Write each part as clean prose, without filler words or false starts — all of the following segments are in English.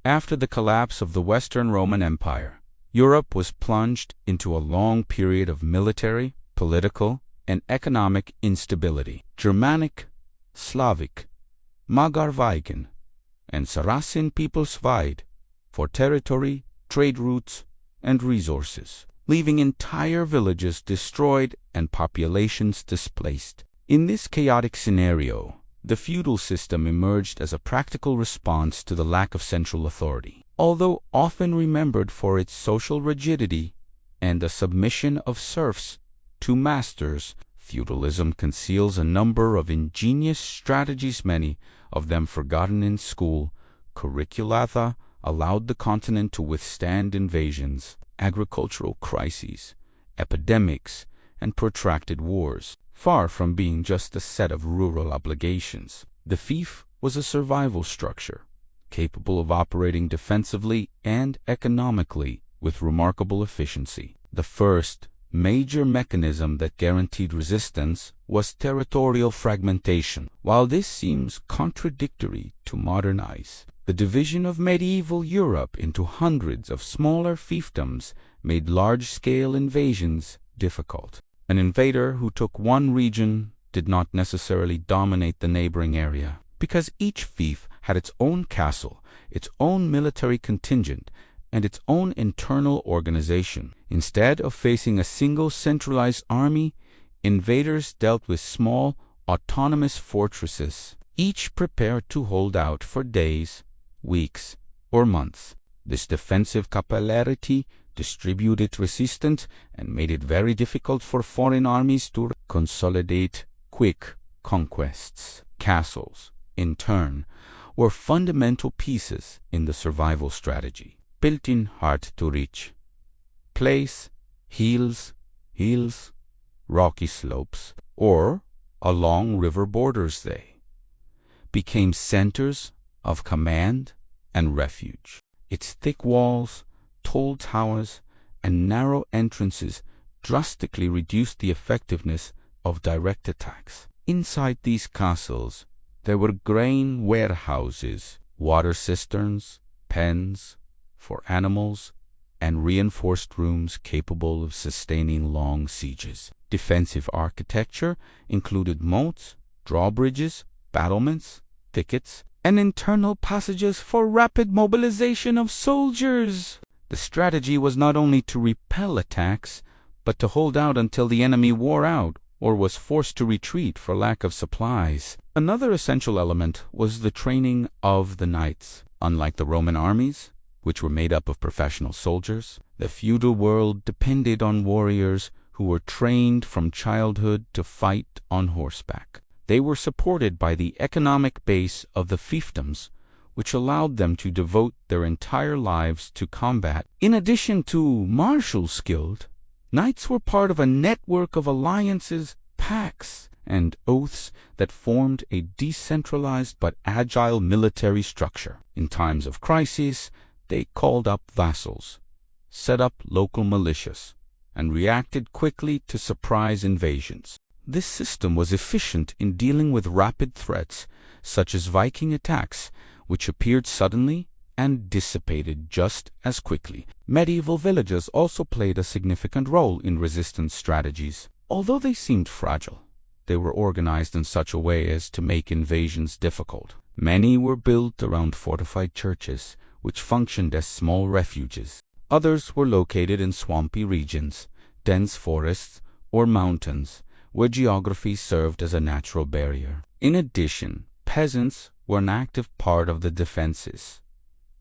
After the collapse of the Western Roman Empire, Europe was plunged into a long period of military, political, and economic instability. Germanic, Slavic, Magyar Viking, and Saracen peoples vied for territory, trade routes, and resources, leaving entire villages destroyed and populations displaced. In this chaotic scenario, the feudal system emerged as a practical response to the lack of central authority. Although often remembered for its social rigidity and the submission of serfs to masters, feudalism conceals a number of ingenious strategies, many of them forgotten in school curricula, allowed the continent to withstand invasions, agricultural crises, epidemics, and protracted wars. Far from being just a set of rural obligations, the fief was a survival structure, capable of operating defensively and economically with remarkable efficiency. The first major mechanism that guaranteed resistance was territorial fragmentation. While this seems contradictory to modern eyes, the division of medieval Europe into hundreds of smaller fiefdoms made large-scale invasions difficult. An invader who took one region did not necessarily dominate the neighboring area, because each fief had its own castle, its own military contingent, and its own internal organization. Instead of facing a single centralized army, invaders dealt with small, autonomous fortresses, each prepared to hold out for days, weeks, or months. This defensive capillarity distributed resistance and made it very difficult for foreign armies to consolidate quick conquests. Castles, in turn, were fundamental pieces in the survival strategy. Built in hard to reach place, hills, rocky slopes, or along river borders, they became centers of command and refuge. Its thick walls, tall towers, and narrow entrances drastically reduced the effectiveness of direct attacks. Inside these castles, there were grain warehouses, water cisterns, pens for animals, and reinforced rooms capable of sustaining long sieges. Defensive architecture included moats, drawbridges, battlements, thickets, and internal passages for rapid mobilization of soldiers. The strategy was not only to repel attacks, but to hold out until the enemy wore out or was forced to retreat for lack of supplies. Another essential element was the training of the knights. Unlike the Roman armies, which were made up of professional soldiers, the feudal world depended on warriors who were trained from childhood to fight on horseback. They were supported by the economic base of the fiefdoms, which allowed them to devote their entire lives to combat. In addition to martial skill, knights were part of a network of alliances, pacts, and oaths that formed a decentralized but agile military structure. In times of crisis, they called up vassals, set up local militias, and reacted quickly to surprise invasions. This system was efficient in dealing with rapid threats, such as Viking attacks, which appeared suddenly and dissipated just as quickly. Medieval villages also played a significant role in resistance strategies. Although they seemed fragile, they were organized in such a way as to make invasions difficult. Many were built around fortified churches, which functioned as small refuges. Others were located in swampy regions, dense forests, or mountains, where geography served as a natural barrier. In addition, peasants were an active part of the defenses.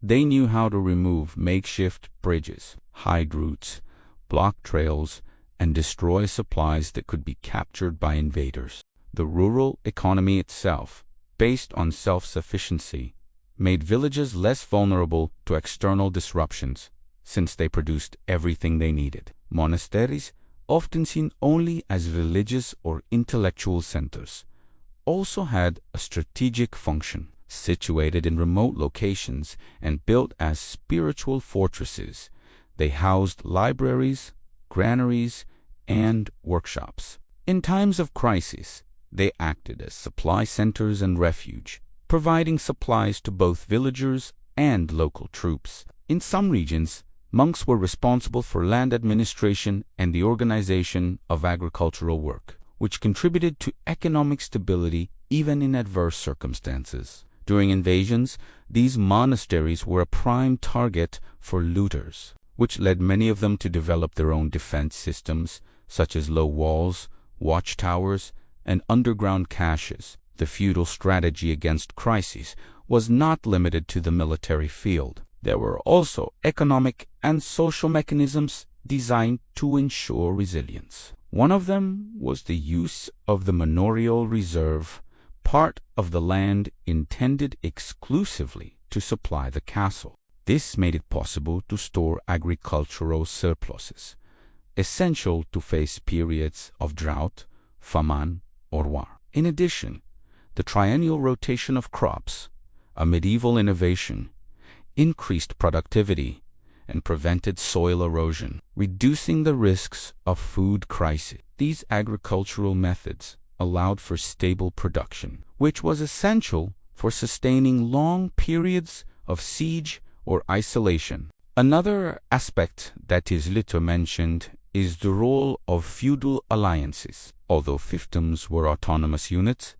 They knew how to remove makeshift bridges, hide routes, block trails, and destroy supplies that could be captured by invaders. The rural economy itself, based on self-sufficiency, made villages less vulnerable to external disruptions, since they produced everything they needed. Monasteries, often seen only as religious or intellectual centers, also had a strategic function. Situated in remote locations and built as spiritual fortresses, they housed libraries, granaries, and workshops. In times of crisis, they acted as supply centers and refuge, providing supplies to both villagers and local troops. In some regions, monks were responsible for land administration and the organization of agricultural work, which contributed to economic stability even in adverse circumstances. During invasions, these monasteries were a prime target for looters, which led many of them to develop their own defense systems, such as low walls, watchtowers, and underground caches. The feudal strategy against crises was not limited to the military field. There were also economic and social mechanisms designed to ensure resilience. One of them was the use of the manorial reserve, part of the land intended exclusively to supply the castle. This made it possible to store agricultural surpluses, essential to face periods of drought, famine, or war. In addition, the triennial rotation of crops, a medieval innovation, increased productivity and prevented soil erosion, reducing the risks of food crisis. These agricultural methods allowed for stable production, which was essential for sustaining long periods of siege or isolation. Another aspect that is little mentioned is the role of feudal alliances. Although fiefdoms were autonomous units,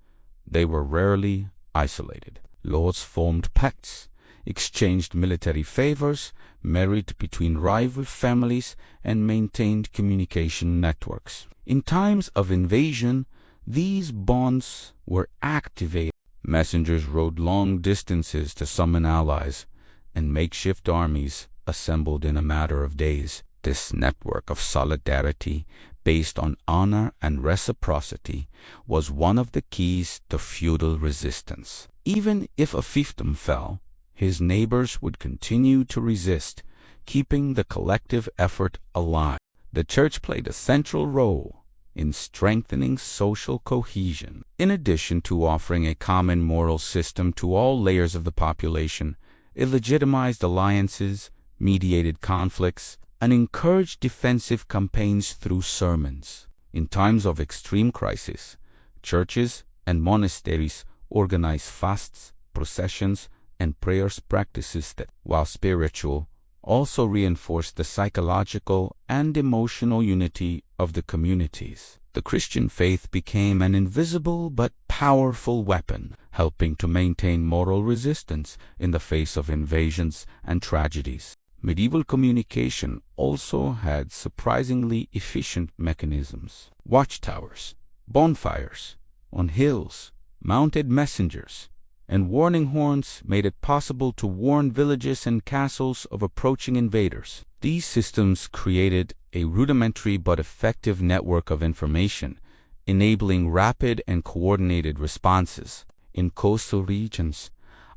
they were rarely isolated. Lords formed pacts, exchanged military favors, married between rival families, and maintained communication networks. In times of invasion, these bonds were activated. Messengers rode long distances to summon allies, and makeshift armies assembled in a matter of days. This network of solidarity, based on honor and reciprocity, was one of the keys to feudal resistance. Even if a fiefdom fell, his neighbors would continue to resist, keeping the collective effort alive. The church played a central role in strengthening social cohesion. In addition to offering a common moral system to all layers of the population, it legitimized alliances, mediated conflicts, and encouraged defensive campaigns through sermons. In times of extreme crisis, churches and monasteries organized fasts, processions, and prayers practices that, while spiritual, also reinforced the psychological and emotional unity of the communities. The Christian faith became an invisible but powerful weapon, helping to maintain moral resistance in the face of invasions and tragedies. Medieval communication also had surprisingly efficient mechanisms. Watchtowers, bonfires on hills, mounted messengers, and warning horns made it possible to warn villages and castles of approaching invaders. These systems created a rudimentary but effective network of information, enabling rapid and coordinated responses. In coastal regions,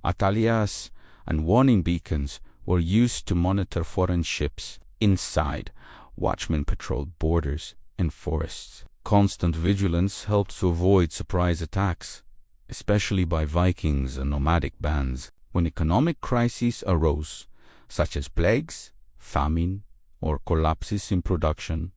atalayas and warning beacons were used to monitor foreign ships. Inside, watchmen patrolled borders and forests. Constant vigilance helped to avoid surprise attacks, especially by Vikings and nomadic bands. When economic crises arose, such as plagues, famine, or collapses in production,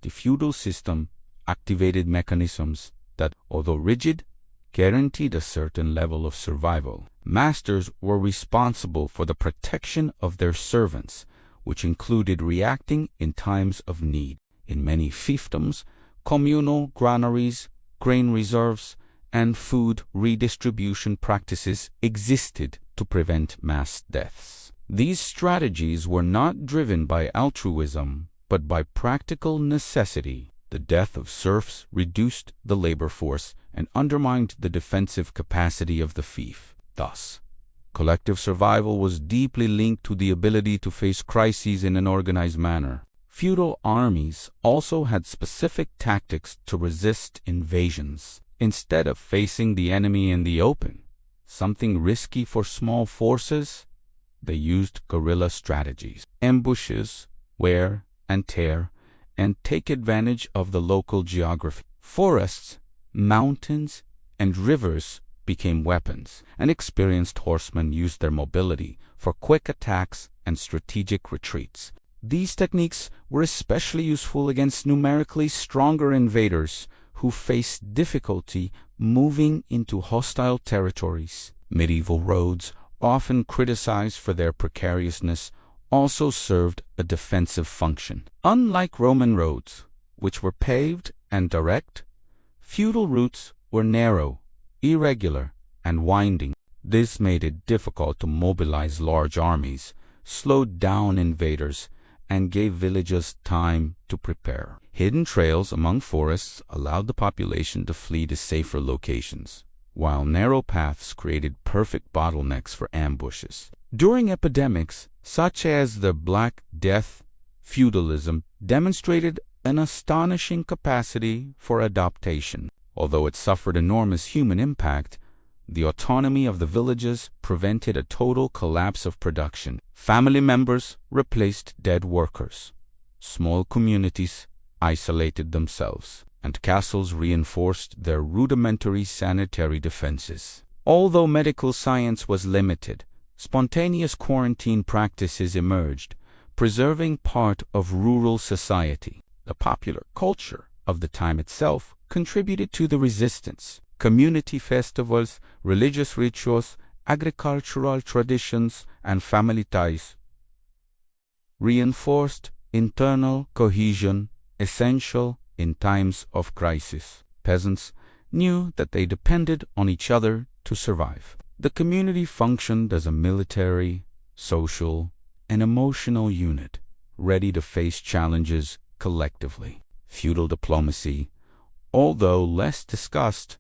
the feudal system activated mechanisms that, although rigid, guaranteed a certain level of survival. Masters were responsible for the protection of their servants, which included reacting in times of need. In many fiefdoms, communal granaries, grain reserves, and food redistribution practices existed to prevent mass deaths. These strategies were not driven by altruism, but by practical necessity. The death of serfs reduced the labor force and undermined the defensive capacity of the fief. Thus, collective survival was deeply linked to the ability to face crises in an organized manner. Feudal armies also had specific tactics to resist invasions. Instead of facing the enemy in the open, something risky for small forces, they used guerrilla strategies, ambushes, wear and tear, and take advantage of the local geography. Forests, mountains, and rivers became weapons, and experienced horsemen used their mobility for quick attacks and strategic retreats. These techniques were especially useful against numerically stronger invaders who faced difficulty moving into hostile territories. Medieval roads often criticized for their precariousness, also served a defensive function. Unlike Roman roads, which were paved and direct, feudal routes were narrow, irregular, and winding. This made it difficult to mobilize large armies, slowed down invaders, and gave villages time to prepare. Hidden trails among forests allowed the population to flee to safer locations, while narrow paths created perfect bottlenecks for ambushes. During epidemics, such as the Black Death, feudalism demonstrated an astonishing capacity for adaptation. Although it suffered enormous human impact, the autonomy of the villages prevented a total collapse of production. Family members replaced dead workers. Small communities isolated themselves, and castles reinforced their rudimentary sanitary defenses. Although medical science was limited, spontaneous quarantine practices emerged, preserving part of rural society. The popular culture of the time itself contributed to the resistance. Community festivals, religious rituals, agricultural traditions, and family ties reinforced internal cohesion, essential in times of crisis. Peasants knew that they depended on each other to survive. The community functioned as a military, social, and emotional unit, ready to face challenges collectively. Feudal diplomacy, although less discussed,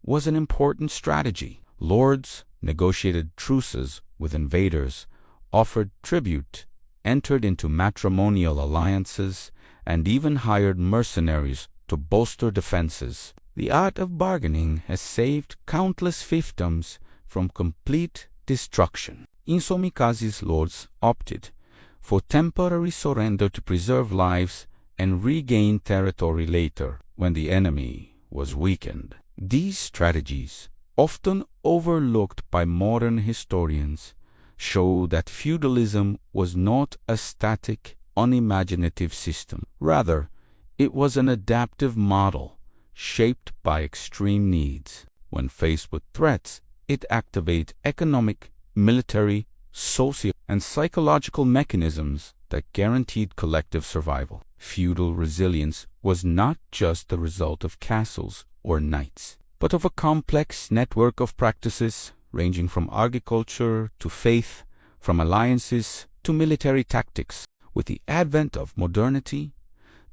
was an important strategy. Lords negotiated truces with invaders, offered tribute, entered into matrimonial alliances, and even hired mercenaries to bolster defenses. The art of bargaining has saved countless fiefdoms from complete destruction. In some cases, lords opted for temporary surrender to preserve lives and regain territory later when the enemy was weakened. These strategies, often overlooked by modern historians, show that feudalism was not a static, unimaginative system. Rather, it was an adaptive model shaped by extreme needs. When faced with threats, it activated economic, military, social, and psychological mechanisms that guaranteed collective survival. Feudal resilience was not just the result of castles or knights, but of a complex network of practices ranging from agriculture to faith, from alliances to military tactics. With the advent of modernity,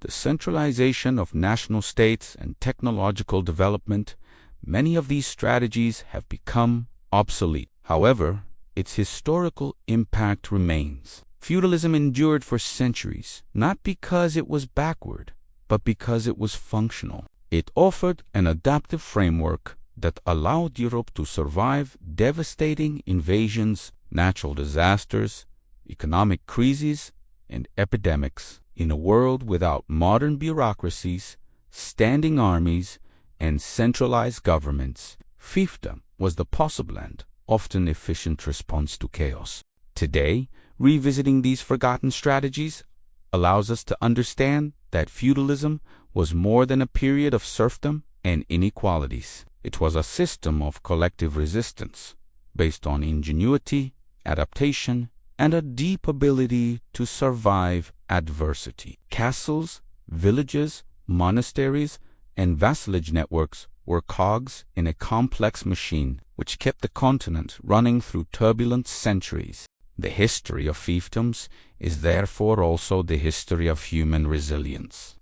the centralization of national states, and technological development, many of these strategies have become obsolete. However, its historical impact remains. Feudalism endured for centuries, not because it was backward, but because it was functional. It offered an adaptive framework that allowed Europe to survive devastating invasions, natural disasters, economic crises, and epidemics. In a world without modern bureaucracies, standing armies, and centralized governments, fiefdom was the possible and often efficient response to chaos. Today, revisiting these forgotten strategies allows us to understand that feudalism was more than a period of serfdom and inequalities. It was a system of collective resistance based on ingenuity, adaptation, and a deep ability to survive adversity. Castles, villages, monasteries, and vassalage networks were cogs in a complex machine which kept the continent running through turbulent centuries. The history of fiefdoms is therefore also the history of human resilience.